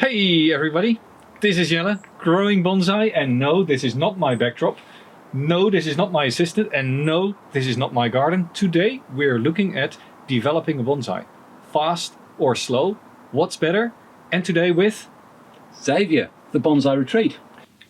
Hey everybody, this is Jelle, growing bonsai, and no, this is not my backdrop. No, this is not my assistant, and no, this is not my garden. Today we're looking at developing a bonsai. Fast or slow, what's better? And today with Xavier, the bonsai retreat.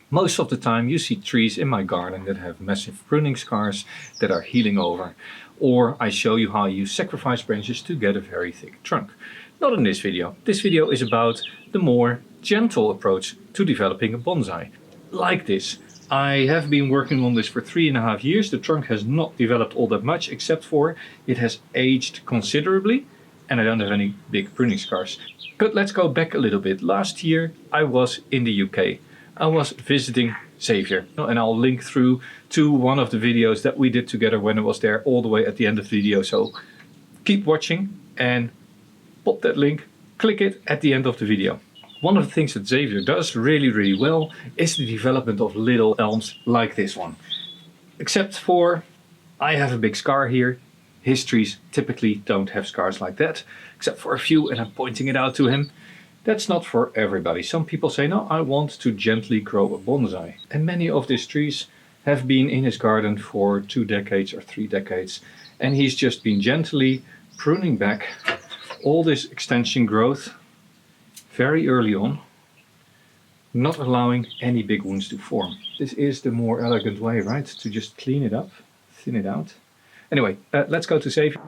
most of the time you see trees in my garden that have massive pruning scars that are healing over. Or I show you how you sacrifice branches to get a very thick trunk. Not in this video. This video is about the more gentle approach to developing a bonsai. Like this. I have been working on this for 3.5 years. The trunk has not developed all that much, except for it has aged considerably and I don't have any big pruning scars. But let's go back a little bit. Last year I was in the UK. I was visiting Xavier, and I'll link through to one of the videos that we did together when I was there all the way at the end of the video. So keep watching and pop that link, click it at the end of the video. One of the things that Xavier does really well is the development of little elms like this one. Except for, I have a big scar here. His trees typically don't have scars like that, except for a few, and I'm pointing it out to him. That's not for everybody. Some people say, no, I want to gently grow a bonsai. And many of these trees have been in his garden for 2 decades or 3 decades. And he's just been gently pruning back all this extension growth very early on, not allowing any big wounds to form. This is the more elegant way, right? To just clean it up, thin it out. Anyway, let's go to Xavier.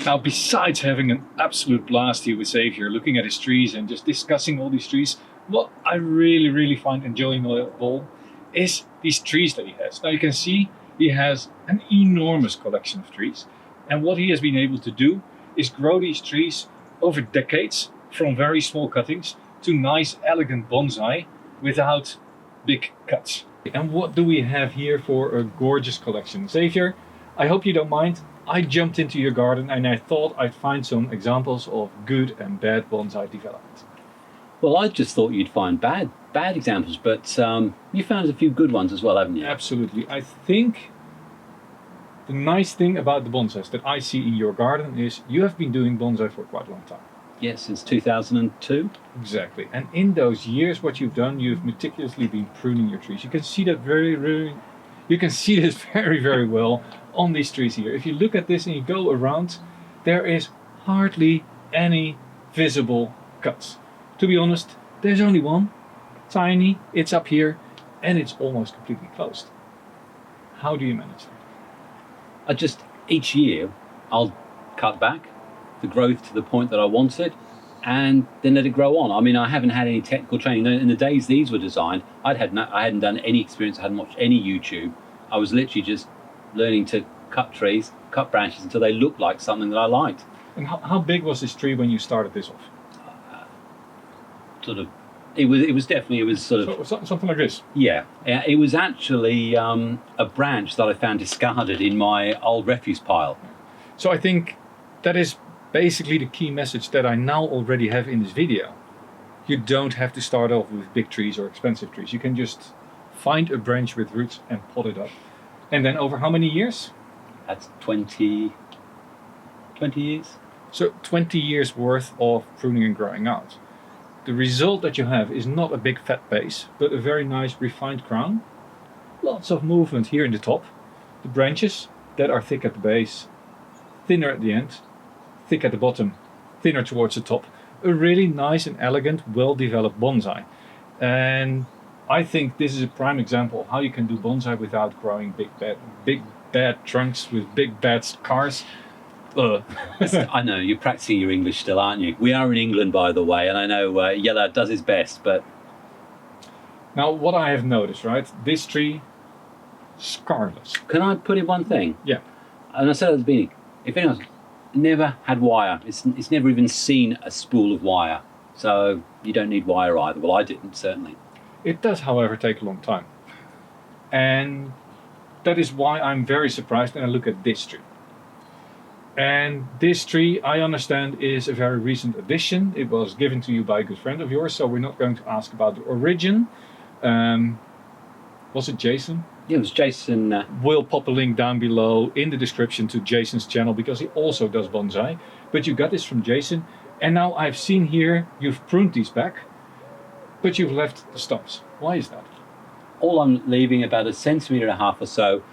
Now, besides having an absolute blast here with Xavier, looking at his trees and just discussing all these trees, what I really find enjoyable is these trees that he has. Now you can see he has an enormous collection of trees. And what he has been able to do is grow these trees over decades from very small cuttings to nice elegant bonsai without big cuts. And what do we have here for a gorgeous collection? Xavier, I hope you don't mind. I jumped into your garden and I thought I'd find some examples of good and bad bonsai development. Well, I just thought you'd find bad examples, but you found a few good ones as well, haven't you? Absolutely. I think the nice thing about the bonsais that I see in your garden is you have been doing bonsai for quite a long time. Yes, since 2002. Exactly. And in those years, what you've done, you've meticulously been pruning your trees. You can see that you can see this very well on these trees here. If you look at this and you go around, there is hardly any visible cuts. To be honest, there's only one, tiny, it's up here, and it's almost completely closed. How do you manage that? Each year, I'll cut back the growth to the point that I want it, and then let it grow on. I mean, I haven't had any technical training. In the days these were designed, I hadn't done any experience, I hadn't watched any YouTube. I was literally just learning to cut trees, cut branches until they looked like something that I liked. And how big was this tree when you started this off? It was something like this? Yeah, it was actually a branch that I found discarded in my old refuse pile. So I think that is basically the key message that I now already have in this video. You don't have to start off with big trees or expensive trees. You can just find a branch with roots and pot it up. And then over how many years? That's 20 years. So 20 years worth of pruning and growing out. The result that you have is not a big fat base, but a very nice refined crown. Lots of movement here in the top. The branches that are thick at the base, thinner at the end, thick at the bottom, thinner towards the top. A really nice and elegant, well-developed bonsai. And I think this is a prime example of how you can do bonsai without growing big bad trunks with big bad scars. I know, you're practicing your English still, aren't you? We are in England, by the way, and I know Jelle does his best, but... Now, what I have noticed, right? This tree, scarless. Can I put in one thing? Yeah. And I said at the beginning, if anyone's never had wire, it's never even seen a spool of wire, so you don't need wire either. Well, I didn't, certainly. It does, however, take a long time. And that is why I'm very surprised when I look at this tree. And this tree, I understand, is a very recent addition. It was given to you by a good friend of yours, so we're not going to ask about the origin. Was it Jason? Yeah, it was Jason. We'll pop a link down below in the description to Jason's channel because he also does bonsai. But you got this from Jason. And now I've seen here, you've pruned these back. But you've left the stumps. Why is that? All I'm leaving about 1.5 centimetres or so.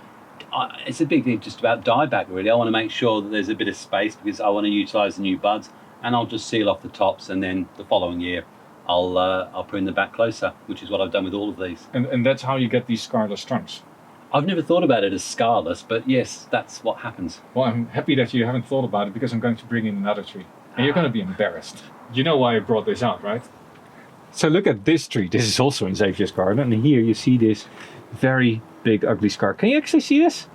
It's a big thing just about dieback really. I want to make sure that there's a bit of space because I want to utilise the new buds, and I'll just seal off the tops, and then the following year I'll prune the back closer, which is what I've done with all of these. And that's how you get these scarless trunks. I've never thought about it as scarless, but yes, that's what happens. Well, I'm happy that you haven't thought about it because I'm going to bring in another tree. And you're going to be embarrassed. You know why I brought this out, right? So look at this tree. This is also in Xavier's garden. And here you see this very big ugly scar. Can you actually see this?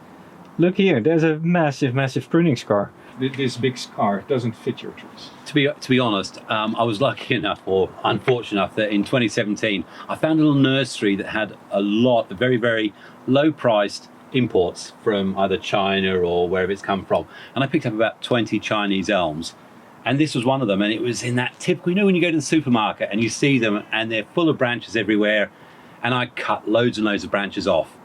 Look here, there's a massive, massive pruning scar. This big scar doesn't fit your trees. To be honest, I was lucky enough, or unfortunate enough, that in 2017 I found a little nursery that had a lot of very, very low-priced imports from either China or wherever it's come from. And I picked up about 20 Chinese elms. And this was one of them, and it was in that typical, you know when you go to the supermarket and you see them and they're full of branches everywhere, and I cut loads and loads of branches off.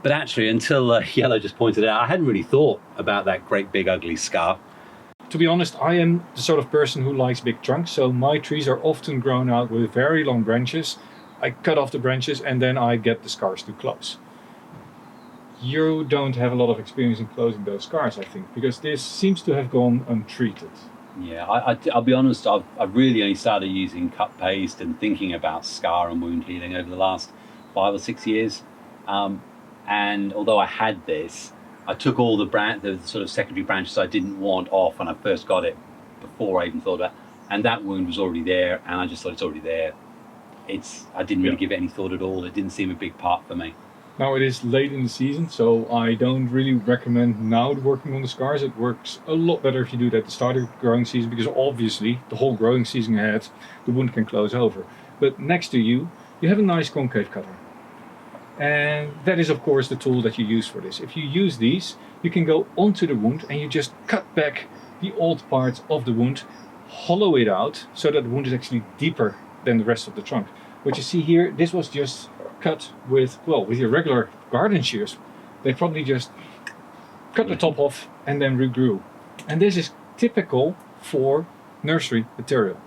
But actually, until Jelle just pointed out, I hadn't really thought about that great big ugly scar. To be honest, I am the sort of person who likes big trunks, so my trees are often grown out with very long branches. I cut off the branches and then I get the scars to close. You don't have a lot of experience in closing those scars, I think, because this seems to have gone untreated. Yeah, I'll be honest, I've really only started using cut paste and thinking about scar and wound healing over the last 5 or 6 years. And although I had this, I took all the sort of secondary branches I didn't want off when I first got it, before I even thought about it. And that wound was already there, and I just thought it's already there. I didn't really give it any thought at all. It didn't seem a big part for me. Now it is late in the season, so I don't really recommend now working on the scars. It works a lot better if you do that at the start of the growing season, because obviously the whole growing season ahead, the wound can close over. But next to you have a nice concave cutter. And that is of course the tool that you use for this. If you use these, you can go onto the wound and you just cut back the old parts of the wound, hollow it out so that the wound is actually deeper than the rest of the trunk. What you see here, this was just cut with your regular garden shears. They probably just cut the top off and then regrew. And this is typical for nursery material.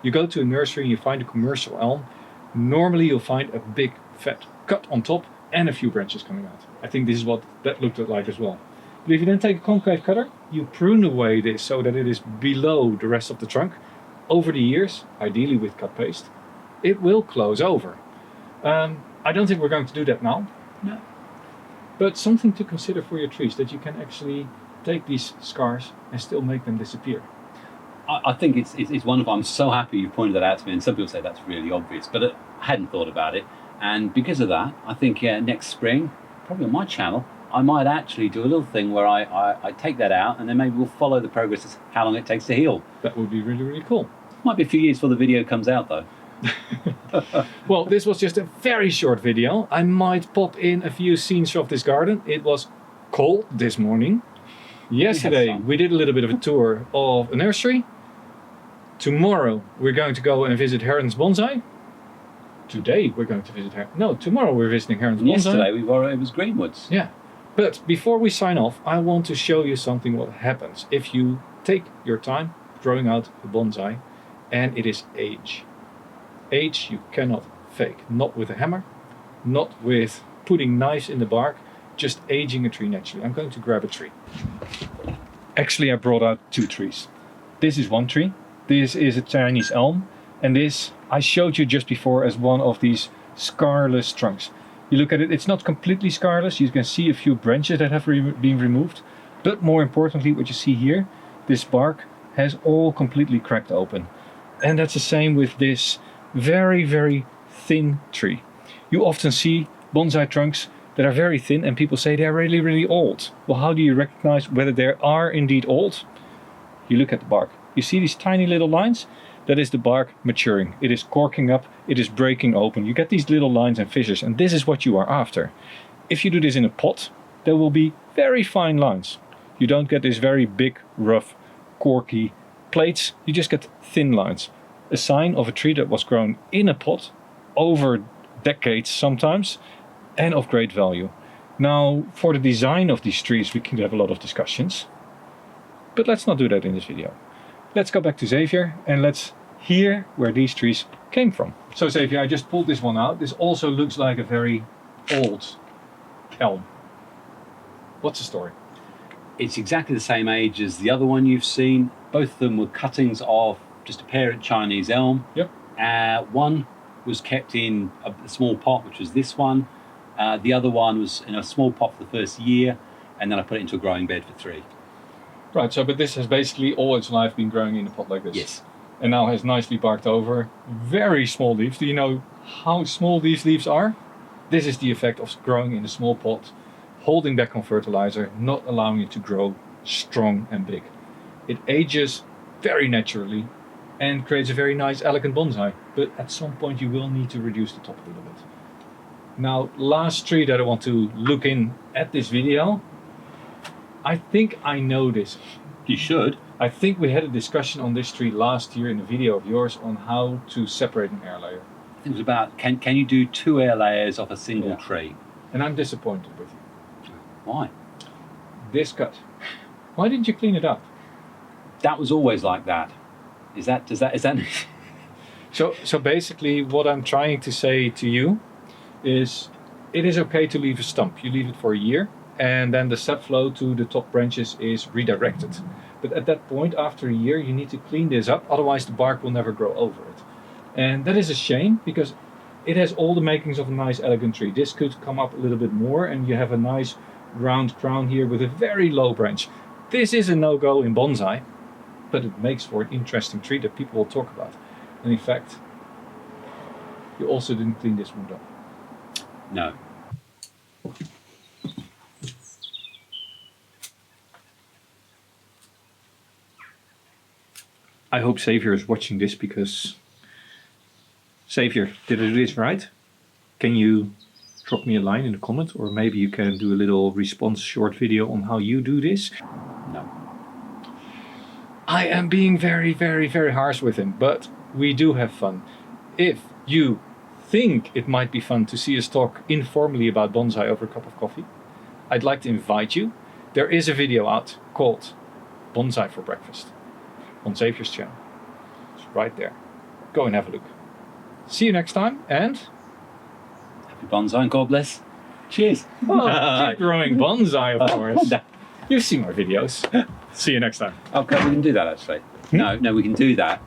You go to a nursery and you find a commercial elm. Normally you'll find a big fat cut on top and a few branches coming out. I think this is what that looked like as well. But if you then take a concave cutter, you prune away this so that it is below the rest of the trunk. Over the years, ideally with cut paste, it will close over. I don't think we're going to do that now. No. But something to consider for your trees, that you can actually take these scars and still make them disappear. I think it's wonderful. I'm so happy you pointed that out to me, and some people say that's really obvious, but I hadn't thought about it. And because of that, I think next spring, probably on my channel, I might actually do a little thing where I take that out, and then maybe we'll follow the progress of how long it takes to heal. That would be really, really cool. Might be a few years before the video comes out though. Well, this was just a very short video. I might pop in a few scenes of this garden. It was cold this morning. Yesterday we did a little bit of a tour of a nursery. Tomorrow we're going to go and visit Herons Bonsai. Today we're going to visit tomorrow we're visiting Herons Bonsai. Yesterday it was Greenwoods. Yeah. But before we sign off, I want to show you something what happens if you take your time growing out a bonsai and it is age. Age you cannot fake. Not with a hammer, not with putting knives in the bark, just aging a tree naturally. I'm going to grab a tree. Actually, I brought out 2 trees. This is one tree. This is a Chinese elm. And this I showed you just before as one of these scarless trunks. You look at it, it's not completely scarless. You can see a few branches that have been removed. But more importantly, what you see here, this bark has all completely cracked open. And that's the same with this very, very thin tree. You often see bonsai trunks that are very thin and people say they're really, really old. Well, how do you recognize whether they are indeed old? You look at the bark. You see these tiny little lines? That is the bark maturing. It is corking up, it is breaking open. You get these little lines and fissures, and this is what you are after. If you do this in a pot, there will be very fine lines. You don't get this very big, rough, corky plates. You just get thin lines. A sign of a tree that was grown in a pot over decades sometimes, and of great value. Now, for the design of these trees, we can have a lot of discussions, but let's not do that in this video. Let's go back to Xavier and let's hear where these trees came from. So Xavier, I just pulled this one out. This also looks like a very old elm. What's the story? It's exactly the same age as the other one you've seen. Both of them were cuttings of just a parent Chinese elm. Yep. One was kept in a small pot, which was this one. The other one was in a small pot for the first year, and then I put it into a growing bed for 3. Right, so but this has basically all its life been growing in a pot like this. Yes. And now has nicely barked over. Very small leaves. Do you know how small these leaves are? This is the effect of growing in a small pot, holding back on fertilizer, not allowing it to grow strong and big. It ages very naturally and creates a very nice, elegant bonsai. But at some point you will need to reduce the top a little bit. Now, last tree that I want to look in at this video, I think I know this. You should. I think we had a discussion on this tree last year in a video of yours on how to separate an air layer. It was about can you do 2 air layers off a single tree? And I'm disappointed with you. Why? This cut. Why didn't you clean it up? That was always like that. Is that? So basically what I'm trying to say to you is it is okay to leave a stump. You leave it for a year and then the sap flow to the top branches is redirected. But at that point, after a year, you need to clean this up, otherwise the bark will never grow over it. And that is a shame because it has all the makings of a nice elegant tree. This could come up a little bit more and you have a nice round crown here with a very low branch. This is a no-go in bonsai, but it makes for an interesting tree that people will talk about. And in fact, you also didn't clean this wound up. No. I hope Xavier is watching this because... Xavier, did I do this right? Can you drop me a line in the comment, or maybe you can do a little response short video on how you do this? No. I am being very, very, very harsh with him, but we do have fun. If you think it might be fun to see us talk informally about bonsai over a cup of coffee, I'd like to invite you. There is a video out called Bonsai for Breakfast on Xavier's channel. It's right there. Go and have a look. See you next time, and... Happy bonsai and God bless. Cheers. Oh, keep growing bonsai, of course. You've seen my videos. See you next time. Okay, we can do that actually. No, we can do that.